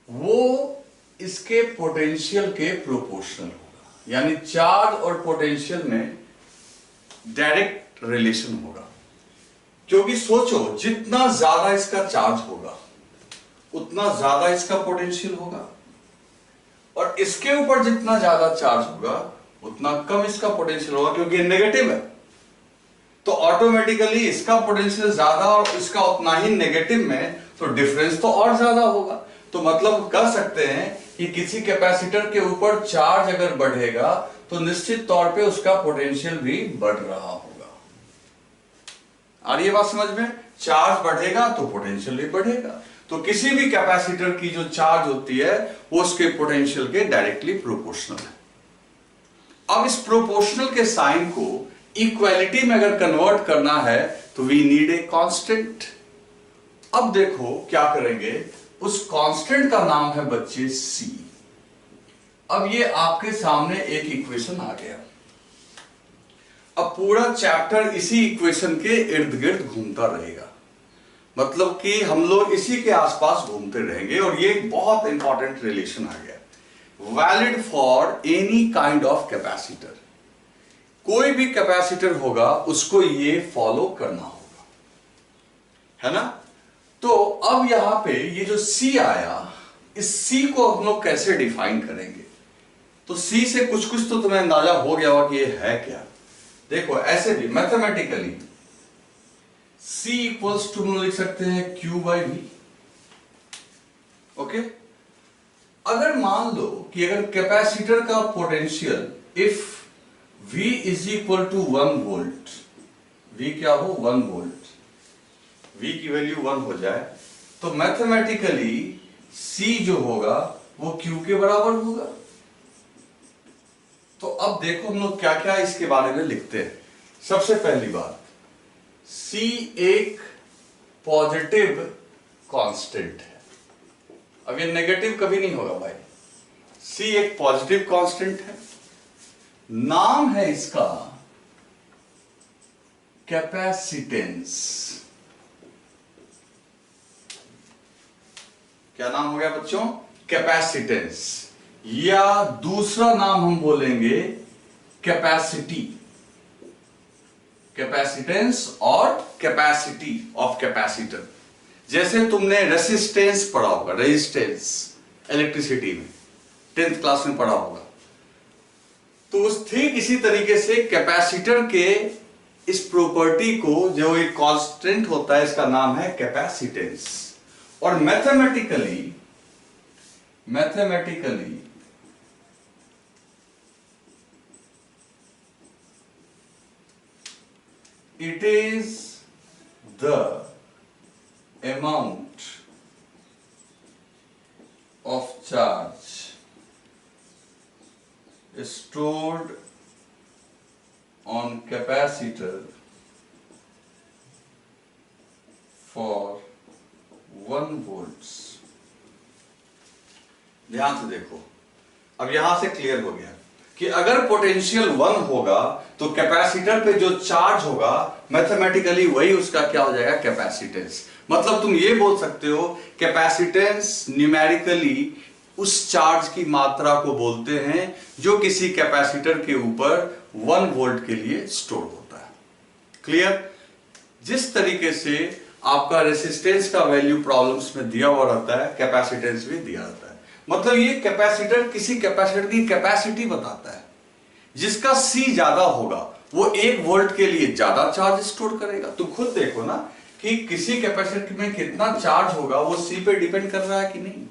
वो इसके पोटेंशियल के प्रोपोर्शनल होगा, यानी चार्ज और पोटेंशियल में डायरेक्ट रिलेशन होगा। क्योंकि सोचो, जितना ज्यादा इसका चार्ज होगा उतना ज्यादा इसका पोटेंशियल होगा, और इसके ऊपर जितना ज्यादा चार्ज होगा उतना कम इसका पोटेंशियल होगा, क्योंकि नेगेटिव है। तो ऑटोमेटिकली इसका पोटेंशियल ज्यादा और इसका उतना ही नेगेटिव में, तो डिफरेंस तो और ज्यादा होगा। तो मतलब कह सकते हैं कि किसी कैपेसिटर के ऊपर चार्ज अगर बढ़ेगा तो निश्चित तौर पे उसका पोटेंशियल भी बढ़ रहा होगा। आ रही है बात समझ में? चार्ज बढ़ेगा तो पोटेंशियल भी बढ़ेगा। तो किसी भी कैपेसिटर की जो चार्ज होती है वो उसके पोटेंशियल के डायरेक्टली प्रोपोर्शनल है। अब इस प्रोपोर्शनल के साइन को इक्वालिटी में अगर कन्वर्ट करना है तो वी नीड ए कांस्टेंट। अब देखो क्या करेंगे, उस कांस्टेंट का नाम है बच्चे C। अब ये आपके सामने एक इक्वेशन आ गया। अब पूरा चैप्टर इसी इक्वेशन के इर्द गिर्द घूमता रहेगा, मतलब कि हम लोग इसी के आसपास घूमते रहेंगे, और ये एक बहुत इंपॉर्टेंट रिलेशन आ गया। Valid for any kind of capacitor, कोई भी कैपेसिटर होगा उसको ये फॉलो करना होगा, है ना। तो अब यहां पे ये जो C आया, इस C को हम लोग कैसे डिफाइन करेंगे? तो C से कुछ कुछ तो तुम्हें अंदाजा हो गया होगा कि ये है क्या। देखो, ऐसे भी मैथमेटिकली C इक्वल्स टू हम लिख सकते हैं Q बाई V। ओके, अगर मान लो कि अगर कैपेसिटर का potential if V is equal to 1 volt, V क्या हो 1 वोल्ट, V की वैल्यू 1 हो जाए, तो मैथमेटिकली C जो होगा वो Q के बराबर होगा। तो अब देखो हम लोग क्या क्या इसके बारे में लिखते हैं। सबसे पहली बात, C एक पॉजिटिव कांस्टेंट है। अब ये नेगेटिव कभी नहीं होगा भाई। C एक पॉजिटिव कांस्टेंट है, नाम है इसका कैपेसिटेंस। क्या नाम हो गया बच्चों? कैपेसिटेंस, या दूसरा नाम हम बोलेंगे कैपेसिटी। कैपेसिटेंस और कैपेसिटी ऑफ कैपेसिटर। जैसे तुमने रेसिस्टेंस पढ़ा होगा, रेजिस्टेंस इलेक्ट्रिसिटी में 10th क्लास में पढ़ा होगा, तो उस ठीक इसी तरीके से कैपेसिटर के इस प्रॉपर्टी को, जो एक कांस्टेंट होता है, इसका नाम है कैपेसिटेंस। और mathematically it is the amount of charge stored on capacitor for 1 volts। ध्यान से देखो, अब यहां से क्लियर हो गया कि अगर पोटेंशियल 1 होगा तो कैपेसिटर पे जो चार्ज होगा मैथमेटिकली वही उसका क्या हो जाएगा, कैपेसिटेंस। मतलब तुम ये बोल सकते हो कैपेसिटेंस न्यूमेरिकली उस चार्ज की मात्रा को बोलते हैं जो किसी कैपेसिटर के ऊपर 1 वोल्ट के लिए स्टोर होता है। क्लियर? जिस तरीके से आपका रेसिस्टेंस का वैल्यू प्रॉब्लम्स में दिया हुआ रहता है, कैपेसिटेंस भी दिया रहता है। मतलब ये कैपेसिटर किसी कैपेसिटर की कैपेसिटी बताता है। जिसका C ज्यादा होगा वो 1 वोल्ट के लिए ज्यादा चार्ज स्टोर करेगा। तुम खुद देखो ना कि किसी कैपेसिटर में कितना चार्ज होगा वो C पे डिपेंड कर रहा है कि नहीं।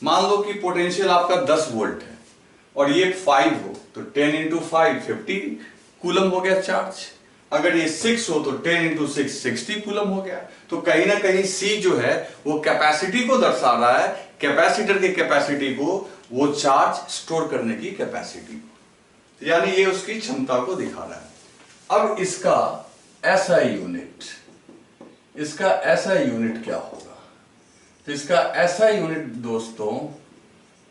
मान लो कि पोटेंशियल आपका 10 वोल्ट है और ये 5 हो तो 10 इंटू 5 50 कूलम हो गया चार्ज। अगर ये 6 हो तो 10 इंटू 6 60 कूलम हो गया। तो कहीं ना कहीं C जो है वो कैपेसिटी को दर्शा रहा है, कैपेसिटर की कैपेसिटी को, वो चार्ज स्टोर करने की कैपेसिटी को, यानी ये उसकी क्षमता को दिखा रहा है। अब इसका SI यूनिट, इसका SI यूनिट क्या होगा? तो इसका SI यूनिट दोस्तों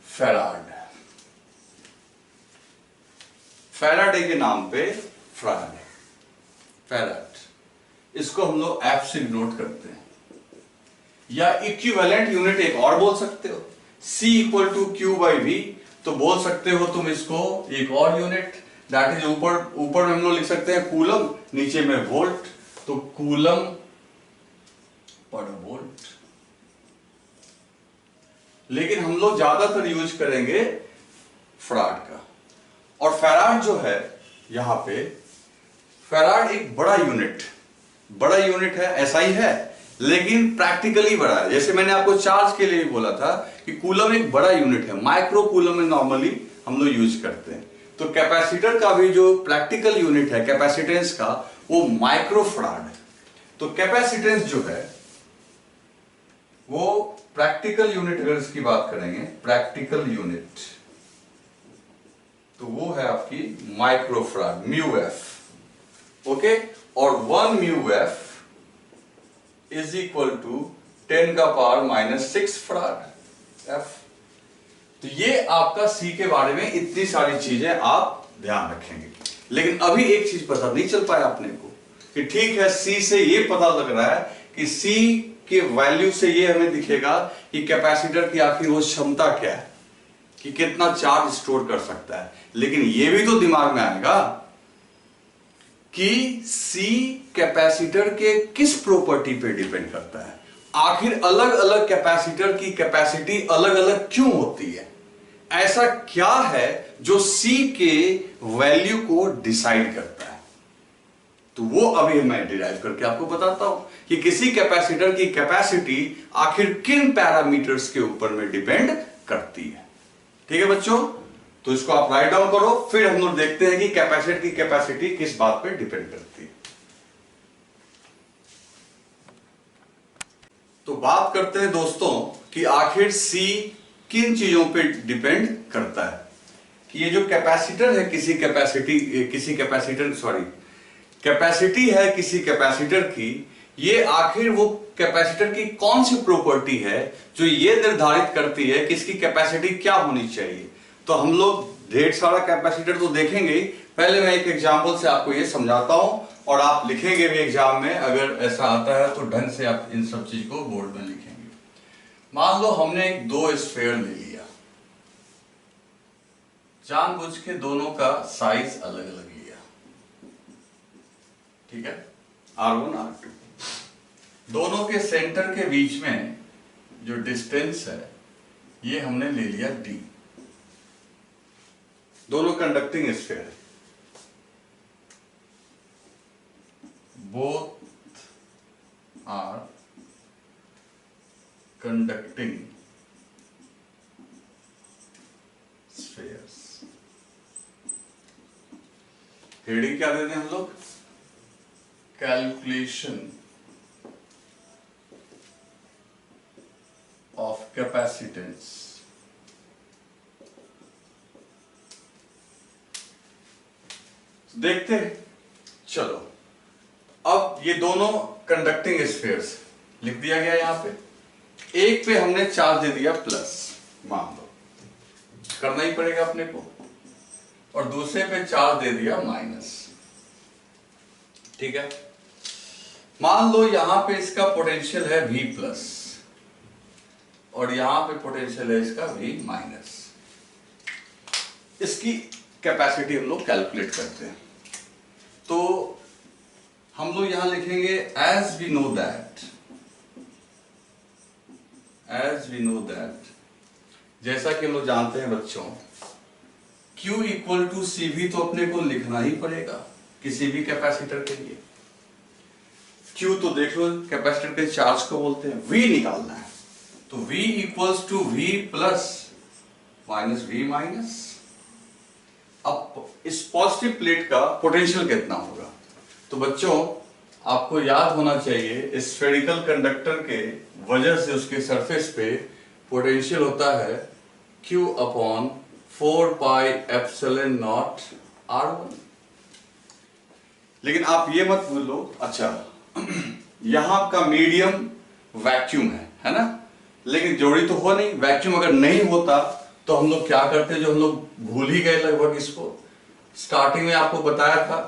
फैराड है। फैराडे के नाम पे फैराड, इसको हम लोग F से नोट करते हैं। या इक्विवेलेंट यूनिट एक और बोल सकते हो, C equal to Q by V, तो बोल सकते हो तुम इसको एक और यूनिट, दैट इज ऊपर में हम लोग लिख सकते हैं कूलम, नीचे में वोल्ट, तो कूलम पर वोल्ट। लेकिन हम लोग ज्यादातर यूज करेंगे फैराड का। और फैराड जो है, यहां पे फैराड एक बड़ा यूनिट है, SI है, लेकिन प्रैक्टिकली बड़ा है। जैसे मैंने आपको चार्ज के लिए भी बोला था कि कूलम एक बड़ा यूनिट है, माइक्रो कूलम में नॉर्मली हम लोग यूज करते हैं। तो कैपेसिटर का भी जो प्रैक्टिकल यूनिट है कैपेसिटेंस का, वो माइक्रो फैराड है। तो कैपेसिटेंस जो है वो प्रैक्टिकल यूनिट, अगर इसकी बात करेंगे प्रैक्टिकल यूनिट, तो वो है आपकी micro farad, mu F. Okay, और 1 mu F is equal to 10 का पावर -6 फैराड एफ। तो ये आपका C के बारे में इतनी सारी चीजें आप ध्यान रखेंगे। लेकिन अभी एक चीज पता नहीं चल पाया अपने को कि ठीक है, C से ये पता लग रहा है कि C के वैल्यू से ये हमें दिखेगा कि कैपेसिटर की आखिर वो क्षमता क्या है, कि कितना चार्ज स्टोर कर सकता है। लेकिन ये भी तो दिमाग में आएगा कि C कैपेसिटर के किस प्रॉपर्टी पे डिपेंड करता है। आखिर अलग अलग कैपेसिटर की कैपेसिटी अलग अलग क्यों होती है? ऐसा क्या है जो C के वैल्यू को डिसाइड करता है? तो वो अभी मैं डिराइव करके आपको बताता हूं कि किसी कैपेसिटर की कैपेसिटी आखिर किन पैरामीटर्स के ऊपर में डिपेंड करती है। ठीक है बच्चों, तो इसको आप राइट डाउन करो, फिर हम लोग देखते हैं कि कैपेसिटर की कैपेसिटी किस बात पे डिपेंड करती है। तो बात करते हैं दोस्तों कि आखिर C किन चीजों पे डिपेंड करता है। कि ये जो कैपेसिटर है किसी कैपेसिटी है किसी कैपेसिटर की, ये आखिर वो कैपेसिटर की कौन सी प्रॉपर्टी है जो ये निर्धारित करती है कि इसकी कैपेसिटी क्या होनी चाहिए। तो हम लोग ढेर सारा कैपेसिटर तो देखेंगे ही, पहले मैं एक एग्जांपल से आपको ये समझाता हूं और आप लिखेंगे भी एग्जाम में, अगर ऐसा आता है तो ढंग से आप इन सब चीज को बोर्ड में लिखेंगे। मान लो हमने एक 2 स्फीयर ले लिया, जानबूझ के दोनों का साइज अलग अलग लिया, ठीक है, R1 R2। दोनों के सेंटर के बीच में जो डिस्टेंस है ये हमने ले लिया D। दोनों कंडक्टिंग स्फीयर है, both are conducting spheres। Heading क्या देते हैं हम लोग? Calculation of capacitance. देखते हैं, चलो अब ये दोनों कंडक्टिंग स्फीयर्स लिख दिया गया यहां पे। एक पे हमने चार्ज दे दिया प्लस, मान लो करना ही पड़ेगा अपने को, और दूसरे पे चार्ज दे दिया माइनस। ठीक है, मान लो यहां पे इसका पोटेंशियल है V प्लस और यहां पे पोटेंशियल है इसका V माइनस। इसकी कैपेसिटी हम लोग कैलकुलेट करते हैं। तो हम लोग यहां लिखेंगे एज वी नो दैट, जैसा कि हम लोग जानते हैं बच्चों, Q इक्वल टू CV तो अपने को लिखना ही पड़ेगा किसी भी कैपेसिटर के लिए। Q तो देख लो कैपेसिटर के चार्ज को बोलते हैं, V निकालना है तो V equals to V plus minus V minus. अब इस पॉजिटिव प्लेट का पोटेंशियल कितना होगा? तो बच्चों आपको याद होना चाहिए स्फेरिकल कंडक्टर के वजह से उसके सरफेस पे पोटेंशियल होता है Q upon 4 pi epsilon not R1। लेकिन आप ये मत भूलो, अच्छा यहां आपका मीडियम वैक्यूम है ना, लेकिन जोड़ी तो हो नहीं। वैक्यूम अगर नहीं होता तो हम लोग क्या करते, जो हम लोग भूल ही गए लगभग इसको। स्टार्टिंग में आपको बताया था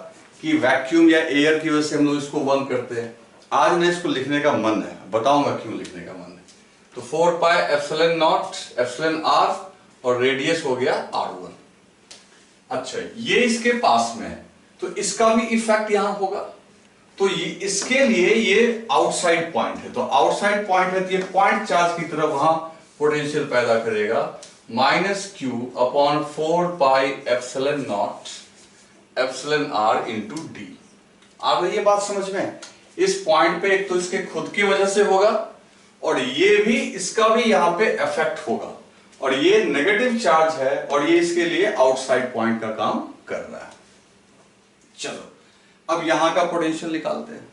कि वैक्यूम या एयर की वजह से हम लोग इसको 1 करते हैं। आज मैं इसको लिखने का मन है, बताऊंगा क्यों लिखने का मन है। तो 4 pi epsilon naught epsilon R और रेडियस हो गया R1। अच्छा ये इसके पास में है तो इसका भी इफेक्ट यहां होगा। तो ये इसके लिए ये आउटसाइड पॉइंट है, तो आउटसाइड पॉइंट है तो ये पॉइंट चार्ज की तरफ वहां पोटेंशियल पैदा करेगा minus q upon 4 pi epsilon naught epsilon R into d. आ गई ये बात समझ में? इस पॉइंट पे एक तो इसके खुद की वजह से होगा और ये भी इसका भी यहां पे इफेक्ट होगा, और ये नेगेटिव चार्ज है और ये इसके लिए आउटसाइड पॉइंट का काम कर रहा है। चलो अब यहां का पोटेंशियल निकालते हैं।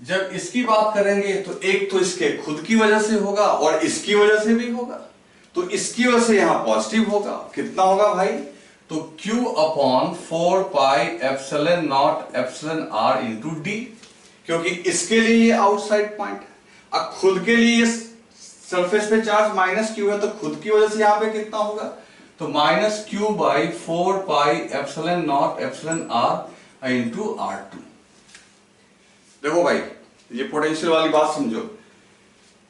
जब इसकी बात करेंगे तो एक तो इसके खुद की वजह से होगा और इसकी वजह से भी होगा, तो इसकी वजह से यहां पॉजिटिव होगा। कितना होगा भाई? तो Q upon 4 pi epsilon naught epsilon R into D, क्योंकि इसके लिए ये आउटसाइड पॉइंट है। अब खुद के लिए सरफेस पे चार्ज माइनस क्यू है तो खुद की वजह से यहां पे कितना होगा? तो minus Q by 4 pi epsilon naught epsilon R into R2। देखो भाई ये पोटेंशियल वाली बात समझो।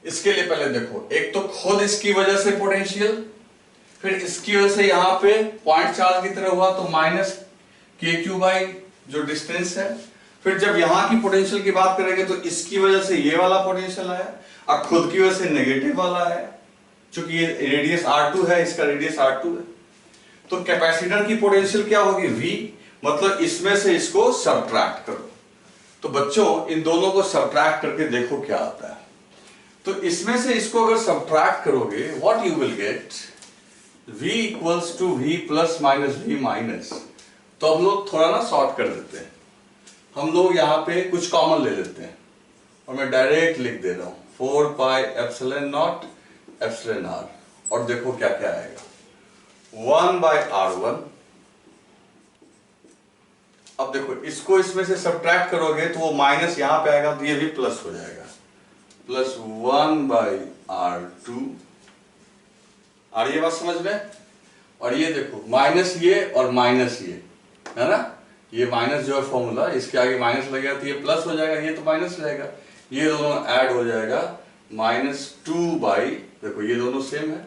इसके लिए पहले देखो, एक तो खुद इसकी वजह से पोटेंशियल, फिर इसकी वजह से यहां पे पॉइंट चार्ज की तरह हुआ तो माइनस के क्यू बाई जो डिस्टेंस है। फिर जब यहां की पोटेंशियल की बात करेंगे तो इसकी वजह से ये वाला पोटेंशियल आया और खुद की वजह से नेगेटिव वाला है, क्योंकि ये रेडियस R2 है, इसका रेडियस R2 है। तो कैपेसिटर की पोटेंशियल क्या होगी? V, मतलब इसमें से इसको सबट्रैक्ट करो। तो बच्चों इन दोनों को सबट्रैक्ट करके देखो क्या आता है। तो इसमें से इसको अगर सबट्रैक्ट करोगे what you will get, V equals to V plus minus V minus. तो हम लोग थोड़ा ना शॉर्ट कर देते हैं, हम लोग यहाँ पे कुछ कॉमन ले लेते हैं और मैं डायरेक्ट लिख दे रहा हूं 4 pi epsilon naught epsilon R, और देखो क्या क्या आएगा 1 बाय R1। अब देखो इसको इसमें से सब्ट्रैक्ट करोगे तो वो माइनस यहां पे आएगा तो ये भी प्लस हो जाएगा, प्लस 1 बाई R2। आ रही है बात समझ में? और ये देखो माइनस ये और माइनस ये है ना, ये माइनस जो है फॉर्मूला, इसके आगे माइनस लगेगा तो ये प्लस हो जाएगा, ये तो माइनस रहेगा, ये दोनों ऐड हो जाएगा माइनस 2 बाई, देखो ये दोनों सेम है,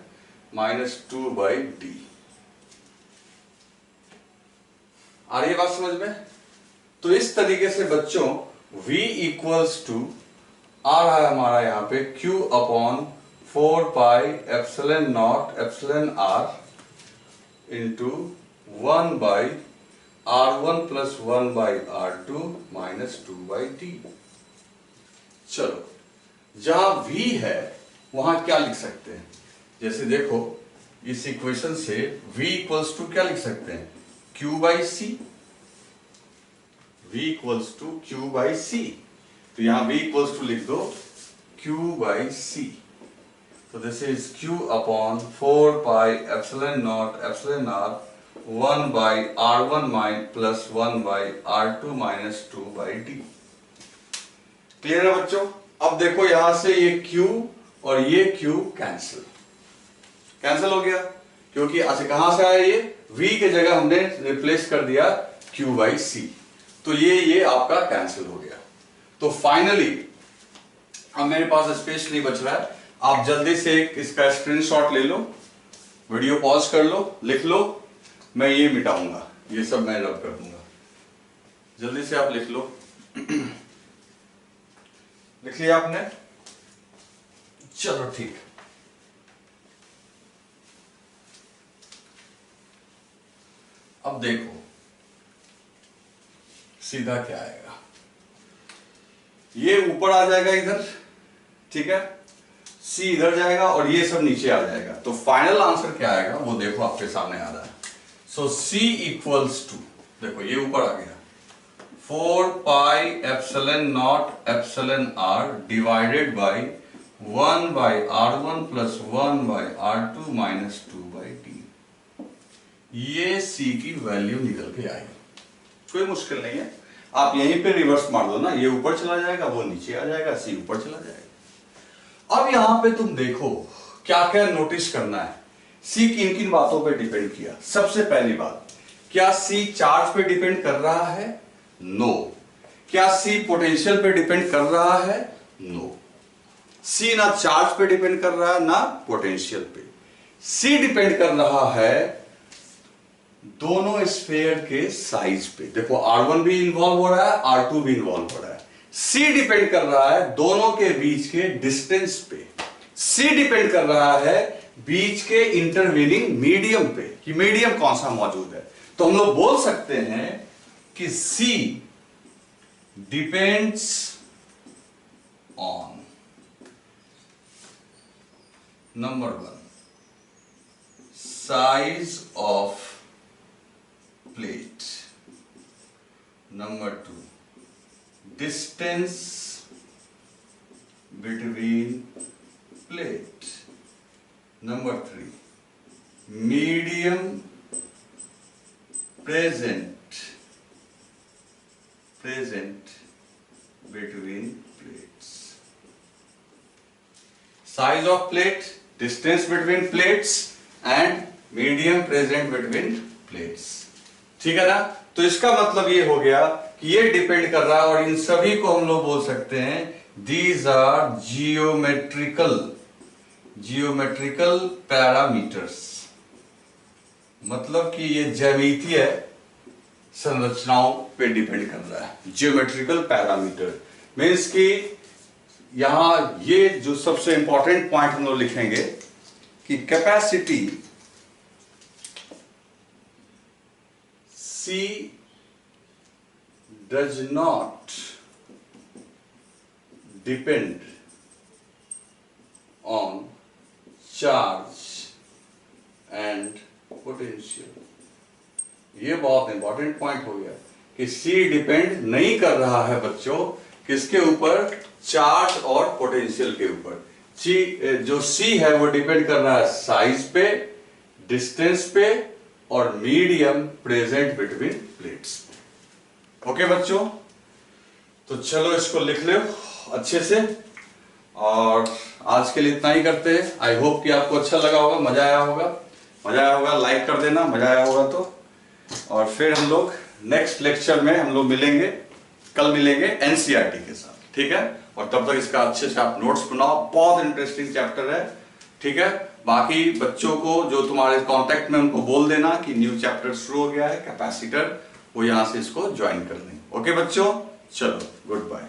माइनस 2 बाई डी। आ रही है बात समझ में? तो इस तरीके से बच्चों V इक्वल्स टू आ रहा है हमारा यहाँ पे Q upon 4 pi epsilon naught epsilon R into 1 by R1 plus 1 by R2 minus 2 by D. चलो जहां V है वहां क्या लिख सकते हैं? जैसे देखो इस इक्वेशन से V इक्वल्स टू क्या लिख सकते हैं? Q by C. V equals to Q by C, तो यहां V इक्वल्स टू लिख दो Q बाई सी। तो this is Q upon 4 pi epsilon naught epsilon R 1 by R1 mine plus 1 by R2 minus 2 by D. Clear है बच्चों? अब देखो यहां से ये Q और ये Q कैंसिल हो गया, क्योंकि अच्छा कहां से आया ये? V के जगह हमने रिप्लेस कर दिया Q बाई सी, तो ये आपका कैंसिल हो गया। तो फाइनली अब मेरे पास स्पेस नहीं बच रहा है, आप जल्दी से इसका स्क्रीनशॉट ले लो, वीडियो पॉज कर लो, लिख लो, मैं ये मिटाऊंगा, ये सब मैं रब कर दूंगा। जल्दी से आप लिख लो। लिख लिया आपने? चलो ठीक। अब देखो सीधा क्या आएगा, ये ऊपर आ जाएगा इधर, ठीक है। सी इधर जाएगा और ये सब नीचे आ जाएगा। तो फाइनल आंसर क्या आएगा वो देखो आपके सामने आ रहा है। सो सी इक्वल्स टू, देखो ये ऊपर आ गया, 4 pi epsilon naught epsilon are divided by 1 by R1 plus 1 by R2 minus 2 by D. ये सी की वैल्यू निकल के आएगी, कोई मुश्किल नहीं है। आप यहीं पे रिवर्स मार दो ना, ये ऊपर चला जाएगा वो नीचे आ जाएगा, सी ऊपर चला जाएगा। अब यहां पे तुम देखो क्या क्या नोटिस करना है। सी किन किन बातों पे डिपेंड किया। सबसे पहली बात, क्या सी चार्ज पे डिपेंड कर रहा है? नो। क्या सी पोटेंशियल पे डिपेंड कर रहा है? नो। सी ना चार्ज पे डिपेंड कर रहा है ना पोटेंशियल पे। सी डिपेंड कर रहा है दोनों स्फीयर के साइज पे। देखो R1 भी इन्वॉल्व हो रहा है, R2 भी इन्वॉल्व हो रहा है। सी डिपेंड कर रहा है दोनों के बीच के डिस्टेंस पे। सी डिपेंड कर रहा है बीच के इंटरवीनिंग मीडियम पे कि मीडियम कौन सा मौजूद है। तो हम लोग बोल सकते हैं कि see depends on number 1 size of plate, number 2 distance between plate, number 3 medium present between plates। size of plate, distance between plates and medium present between plates। ठीक है ना। तो इसका मतलब ये हो गया कि ये डिपेंड कर रहा है, और इन सभी को हम लोग बोल सकते हैं दीज आर जियोमेट्रिकल पैरामीटर्स। मतलब कि ये ज्यामितीय संरचनाओं पे डिपेंड कर रहा है। जियोमेट्रिकल पैरामीटर मीन्स कि यहां ये जो सबसे इंपॉर्टेंट पॉइंट हम लोग लिखेंगे कि capacity C does not depend on charge and potential। ये बहुत इंपॉर्टेंट पॉइंट हो गया कि C डिपेंड नहीं कर रहा है बच्चों किसके ऊपर? चार्ज और पोटेंशियल के ऊपर। जो C है वो डिपेंड कर रहा है साइज पे, डिस्टेंस पे और medium present between plates. Okay बच्चों, तो चलो इसको लिख लो अच्छे से, और आज के लिए इतना ही करते हैं। आई होप कि आपको अच्छा लगा होगा, मजा आया होगा। लाइक कर देना मजा आया होगा तो। और फिर हम लोग नेक्स्ट लेक्चर में हम लोग मिलेंगे, कल मिलेंगे एनसीईआरटी के साथ, ठीक है। और तब तक इसका अच्छे से आप नोट्स बनाओ, बहुत इंटरेस्टिंग चैप्टर है, ठीक है। बाकी बच्चों को जो तुम्हारे कांटेक्ट में उनको बोल देना कि न्यू चैप्टर शुरू हो गया है कैपेसिटर, वो यहां से इसको ज्वाइन कर लें। ओके बच्चों, चलो गुड बाय।